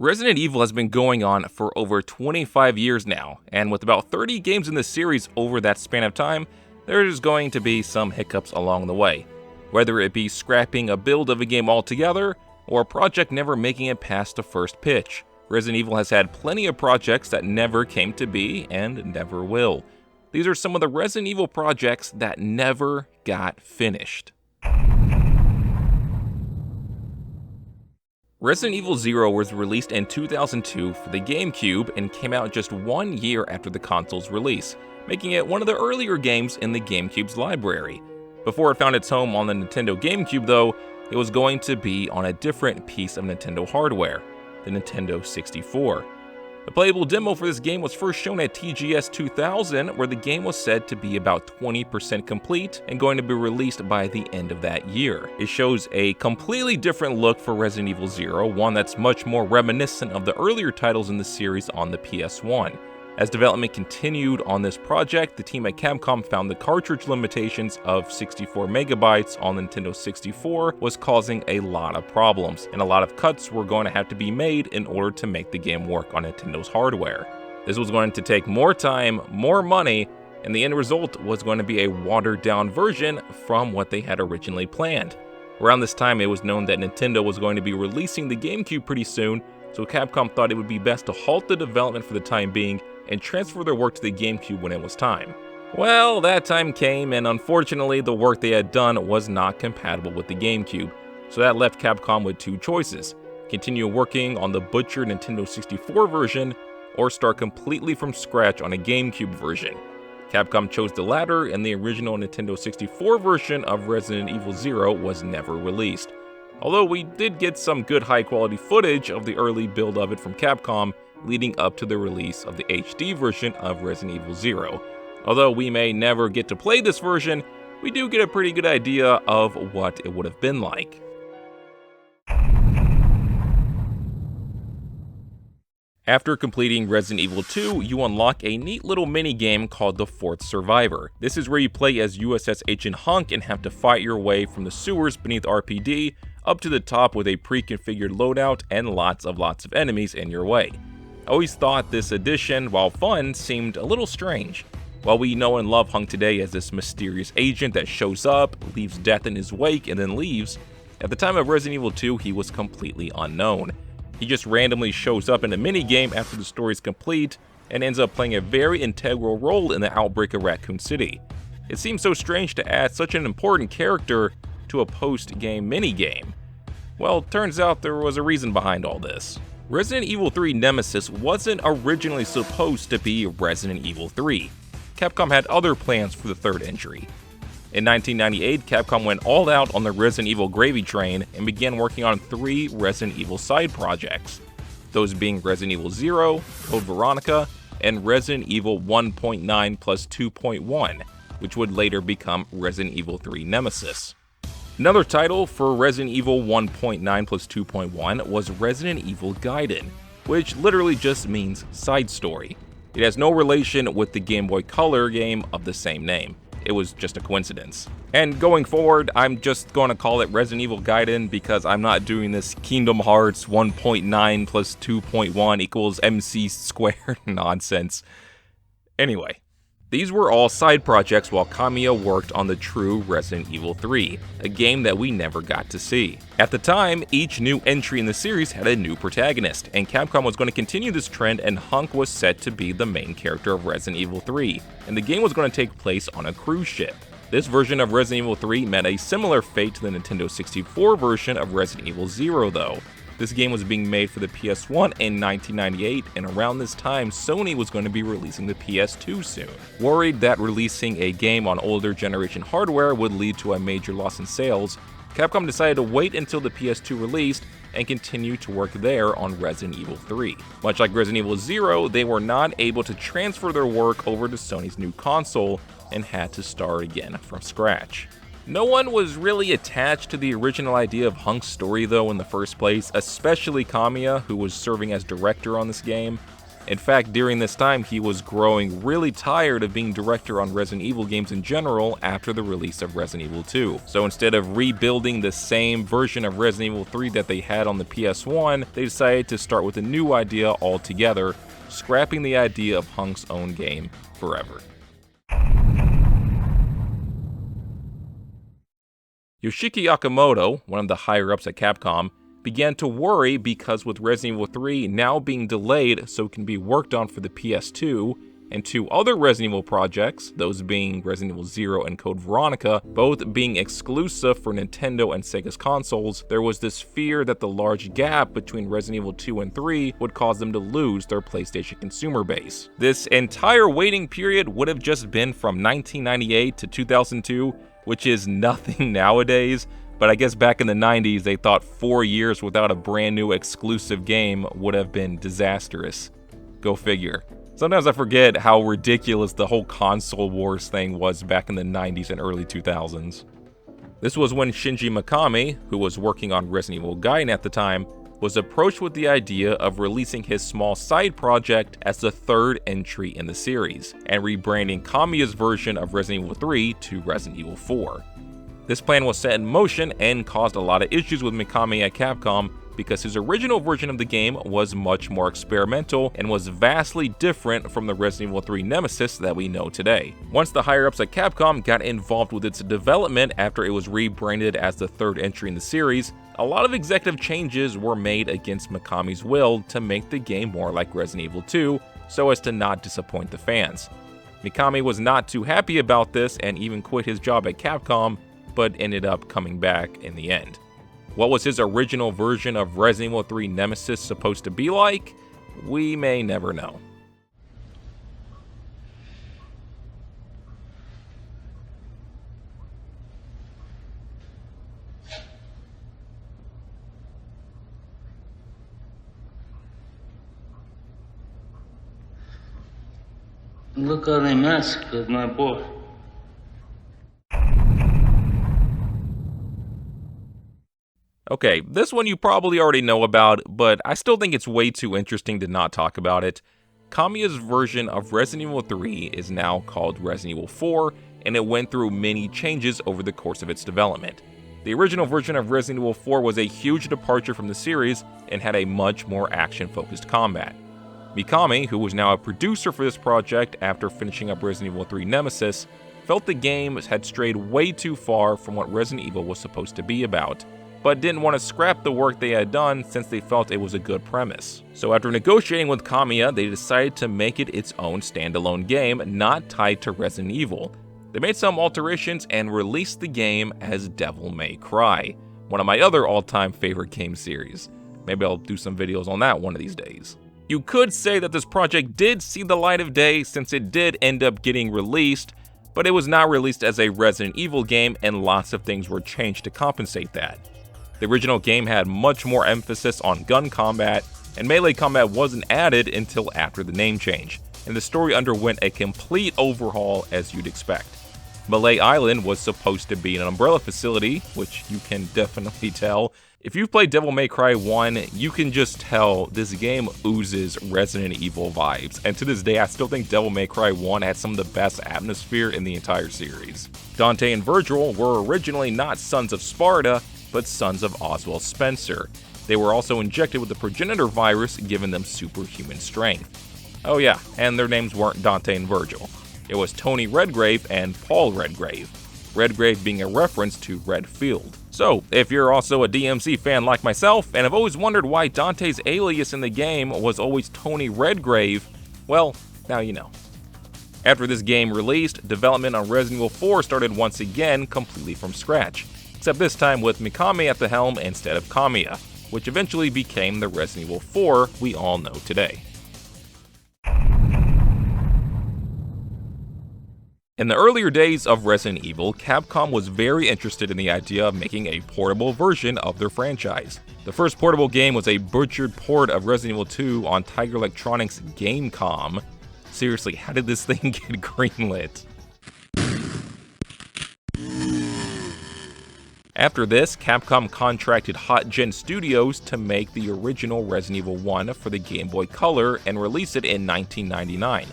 Resident Evil has been going on for over 25 years now, and with about 30 games in the series over that span of time, there's going to be some hiccups along the way. Whether it be scrapping a build of a game altogether, or a project never making it past the first pitch. Resident Evil has had plenty of projects that never came to be and never will. These are some of the Resident Evil projects that never got finished. Resident Evil 0 was released in 2002 for the GameCube and came out just 1 year after the console's release, making it one of the earlier games in the GameCube's library. Before it found its home on the Nintendo GameCube though, it was going to be on a different piece of Nintendo hardware, the Nintendo 64. The playable demo for this game was first shown at TGS 2000, where the game was said to be about 20% complete and going to be released by the end of that year. It shows a completely different look for Resident Evil 0, one that's much more reminiscent of the earlier titles in the series on the PS1. As development continued on this project, the team at Capcom found the cartridge limitations of 64 megabytes on the Nintendo 64 was causing a lot of problems, and a lot of cuts were going to have to be made in order to make the game work on Nintendo's hardware. This was going to take more time, more money, and the end result was going to be a watered-down version from what they had originally planned. Around this time, it was known that Nintendo was going to be releasing the GameCube pretty soon, so Capcom thought it would be best to halt the development for the time being and transfer their work to the GameCube when it was time. Well, that time came, and unfortunately the work they had done was not compatible with the GameCube, so that left Capcom with two choices: continue working on the butchered Nintendo 64 version, or start completely from scratch on a GameCube version. Capcom chose the latter, and the original Nintendo 64 version of Resident Evil 0 was never released. Although we did get some good high-quality footage of the early build of it from Capcom, leading up to the release of the HD version of Resident Evil 0. Although we may never get to play this version, we do get a pretty good idea of what it would have been like. After completing Resident Evil 2, you unlock a neat little mini-game called The Fourth Survivor. This is where you play as USS Agent Hunk and have to fight your way from the sewers beneath RPD up to the top with a pre-configured loadout and lots of enemies in your way. I always thought this addition, while fun, seemed a little strange. While we know and love Hunk today as this mysterious agent that shows up, leaves death in his wake, and then leaves, at the time of Resident Evil 2, he was completely unknown. He just randomly shows up in a minigame after the story is complete, and ends up playing a very integral role in the outbreak of Raccoon City. It seems so strange to add such an important character to a post-game minigame. Well, turns out there was a reason behind all this. Resident Evil 3 Nemesis wasn't originally supposed to be Resident Evil 3. Capcom had other plans for the third entry. In 1998, Capcom went all out on the Resident Evil gravy train and began working on 3 Resident Evil side projects, those being Resident Evil 0, Code Veronica, and Resident Evil 1.9 plus 2.1, which would later become Resident Evil 3 Nemesis. Another title for Resident Evil 1.9 plus 2.1 was Resident Evil Gaiden, which literally just means side story. It has no relation with the Game Boy Color game of the same name. It was just a coincidence. And going forward, I'm just going to call it Resident Evil Gaiden because I'm not doing this Kingdom Hearts 1.9 plus 2.1 equals MC squared nonsense. Anyway. These were all side projects while Kamiya worked on the true Resident Evil 3, a game that we never got to see. At the time, each new entry in the series had a new protagonist, and Capcom was going to continue this trend, and Hunk was set to be the main character of Resident Evil 3, and the game was going to take place on a cruise ship. This version of Resident Evil 3 met a similar fate to the Nintendo 64 version of Resident Evil 0 though. This game was being made for the PS1 in 1998, and around this time, Sony was going to be releasing the PS2 soon. Worried that releasing a game on older generation hardware would lead to a major loss in sales, Capcom decided to wait until the PS2 released and continue to work there on Resident Evil 3. Much like Resident Evil 0, they were not able to transfer their work over to Sony's new console and had to start again from scratch. No one was really attached to the original idea of Hunk's story though in the first place, especially Kamiya, who was serving as director on this game. In fact, during this time, he was growing really tired of being director on Resident Evil games in general after the release of Resident Evil 2. So instead of rebuilding the same version of Resident Evil 3 that they had on the PS1, they decided to start with a new idea altogether, scrapping the idea of Hunk's own game forever. Yoshiki Okamoto, one of the higher-ups at Capcom, began to worry because with Resident Evil 3 now being delayed so it can be worked on for the PS2, and 2 other Resident Evil projects, those being Resident Evil 0 and Code Veronica, both being exclusive for Nintendo and Sega's consoles, there was this fear that the large gap between Resident Evil 2 and 3 would cause them to lose their PlayStation consumer base. This entire waiting period would have just been from 1998 to 2002, which is nothing nowadays, but I guess back in the 90s they thought 4 years without a brand new exclusive game would have been disastrous. Go figure. Sometimes I forget how ridiculous the whole console wars thing was back in the 90s and early 2000s. This was when Shinji Mikami, who was working on Resident Evil Gaiden at the time, was approached with the idea of releasing his small side project as the third entry in the series, and rebranding Kamiya's version of Resident Evil 3 to Resident Evil 4. This plan was set in motion and caused a lot of issues with Mikami at Capcom because his original version of the game was much more experimental and was vastly different from the Resident Evil 3 Nemesis that we know today. Once the higher-ups at Capcom got involved with its development after it was rebranded as the third entry in the series, a lot of executive changes were made against Mikami's will to make the game more like Resident Evil 2 so as to not disappoint the fans. Mikami was not too happy about this and even quit his job at Capcom, but ended up coming back in the end. What was his original version of Resident Evil 3 Nemesis supposed to be like? We may never know. Look how they massacred my boy. Okay, this one you probably already know about, but I still think it's way too interesting to not talk about it. Kamiya's version of Resident Evil 3 is now called Resident Evil 4, and it went through many changes over the course of its development. The original version of Resident Evil 4 was a huge departure from the series and had a much more action-focused combat. Mikami, who was now a producer for this project after finishing up Resident Evil 3 Nemesis, felt the game had strayed way too far from what Resident Evil was supposed to be about, but didn't want to scrap the work they had done since they felt it was a good premise. So after negotiating with Kamiya, they decided to make it its own standalone game, not tied to Resident Evil. They made some alterations and released the game as Devil May Cry, one of my other all-time favorite game series. Maybe I'll do some videos on that one of these days. You could say that this project did see the light of day since it did end up getting released, but it was not released as a Resident Evil game and lots of things were changed to compensate that. The original game had much more emphasis on gun combat, and melee combat wasn't added until after the name change, and the story underwent a complete overhaul as you'd expect. Malay Island was supposed to be an Umbrella facility, which you can definitely tell. If you've played Devil May Cry 1, you can just tell this game oozes Resident Evil vibes, and to this day I still think Devil May Cry 1 had some of the best atmosphere in the entire series. Dante and Virgil were originally not sons of Sparta, but sons of Oswald Spencer. They were also injected with the progenitor virus, giving them superhuman strength. Oh yeah, and their names weren't Dante and Virgil. It was Tony Redgrave and Paul Redgrave. Redgrave being a reference to Redfield. So, if you're also a DMC fan like myself, and have always wondered why Dante's alias in the game was always Tony Redgrave, well, now you know. After this game released, development on Resident Evil 4 started once again completely from scratch, except this time with Mikami at the helm instead of Kamiya, which eventually became the Resident Evil 4 we all know today. In the earlier days of Resident Evil, Capcom was very interested in the idea of making a portable version of their franchise. The first portable game was a butchered port of Resident Evil 2 on Tiger Electronics' Gamecom. Seriously, how did this thing get greenlit? After this, Capcom contracted HotGen Studios to make the original Resident Evil 1 for the Game Boy Color and release it in 1999.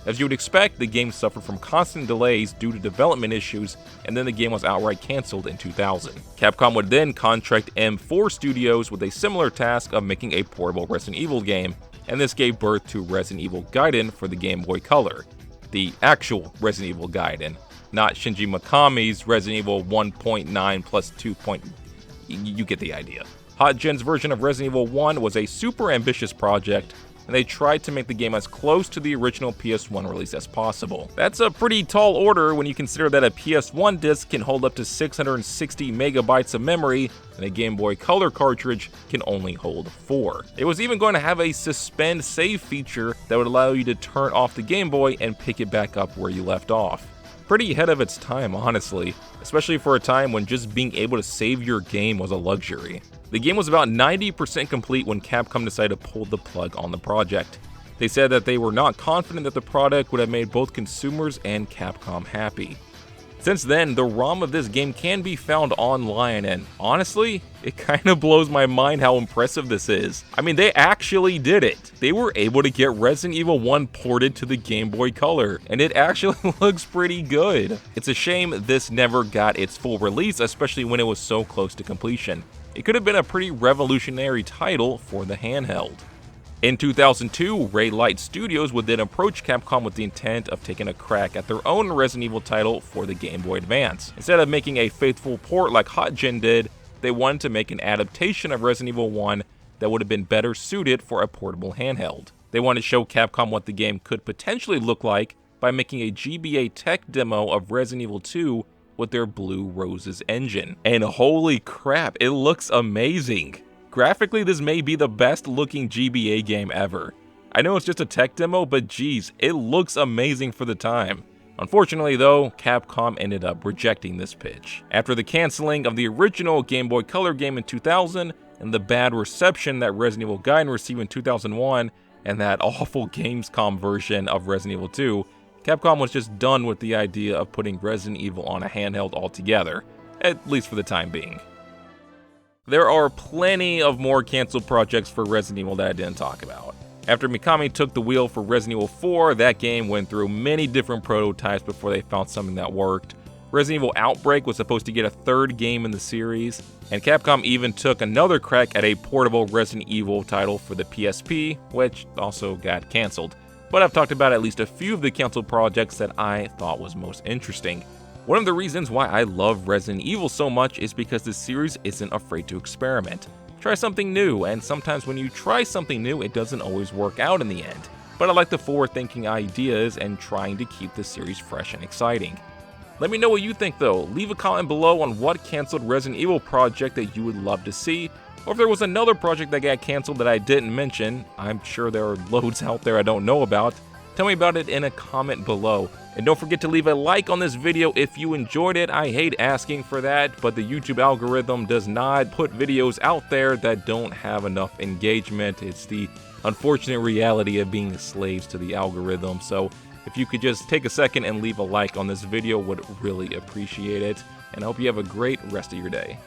As you would expect, the game suffered from constant delays due to development issues, and then the game was outright cancelled in 2000. Capcom would then contract M4 Studios with a similar task of making a portable Resident Evil game, and this gave birth to Resident Evil Gaiden for the Game Boy Color. The actual Resident Evil Gaiden, not Shinji Mikami's Resident Evil 1.9 plus 2. You get the idea. HotGen's version of Resident Evil 1 was a super ambitious project, and they tried to make the game as close to the original PS1 release as possible. That's a pretty tall order when you consider that a PS1 disc can hold up to 660 megabytes of memory, and a Game Boy Color cartridge can only hold 4. It was even going to have a suspend save feature that would allow you to turn off the Game Boy and pick it back up where you left off. Pretty ahead of its time, honestly, especially for a time when just being able to save your game was a luxury. The game was about 90% complete when Capcom decided to pull the plug on the project. They said that they were not confident that the product would have made both consumers and Capcom happy. Since then, the ROM of this game can be found online, and honestly, it kind of blows my mind how impressive this is. I mean, they actually did it. They were able to get Resident Evil 1 ported to the Game Boy Color, and it actually looks pretty good. It's a shame this never got its full release, especially when it was so close to completion. It could have been a pretty revolutionary title for the handheld. In 2002, Raylight Studios would then approach Capcom with the intent of taking a crack at their own Resident Evil title for the Game Boy Advance. Instead of making a faithful port like HotGen did, they wanted to make an adaptation of Resident Evil 1 that would have been better suited for a portable handheld. They wanted to show Capcom what the game could potentially look like by making a GBA tech demo of Resident Evil 2 with their Blue Roses engine. And holy crap, it looks amazing! Graphically, this may be the best looking GBA game ever. I know it's just a tech demo, but geez, it looks amazing for the time. Unfortunately though, Capcom ended up rejecting this pitch. After the cancelling of the original Game Boy Color game in 2000, and the bad reception that Resident Evil Gaiden received in 2001, and that awful Gamescom version of Resident Evil 2, Capcom was just done with the idea of putting Resident Evil on a handheld altogether, at least for the time being. There are plenty of more cancelled projects for Resident Evil that I didn't talk about. After Mikami took the wheel for Resident Evil 4, that game went through many different prototypes before they found something that worked. Resident Evil Outbreak was supposed to get a third game in the series, and Capcom even took another crack at a portable Resident Evil title for the PSP, which also got cancelled. But I've talked about at least a few of the cancelled projects that I thought was most interesting. One of the reasons why I love Resident Evil so much is because the series isn't afraid to experiment. Try something new, and sometimes when you try something new, it doesn't always work out in the end. But I like the forward-thinking ideas and trying to keep the series fresh and exciting. Let me know what you think though. Leave a comment below on what cancelled Resident Evil project that you would love to see, or if there was another project that got cancelled that I didn't mention. I'm sure there are loads out there I don't know about. Tell me about it in a comment below. And don't forget to leave a like on this video if you enjoyed it. I hate asking for that, but the YouTube algorithm does not put videos out there that don't have enough engagement. It's the unfortunate reality of being slaves to the algorithm. So if you could just take a second and leave a like on this video, would really appreciate it. And I hope you have a great rest of your day.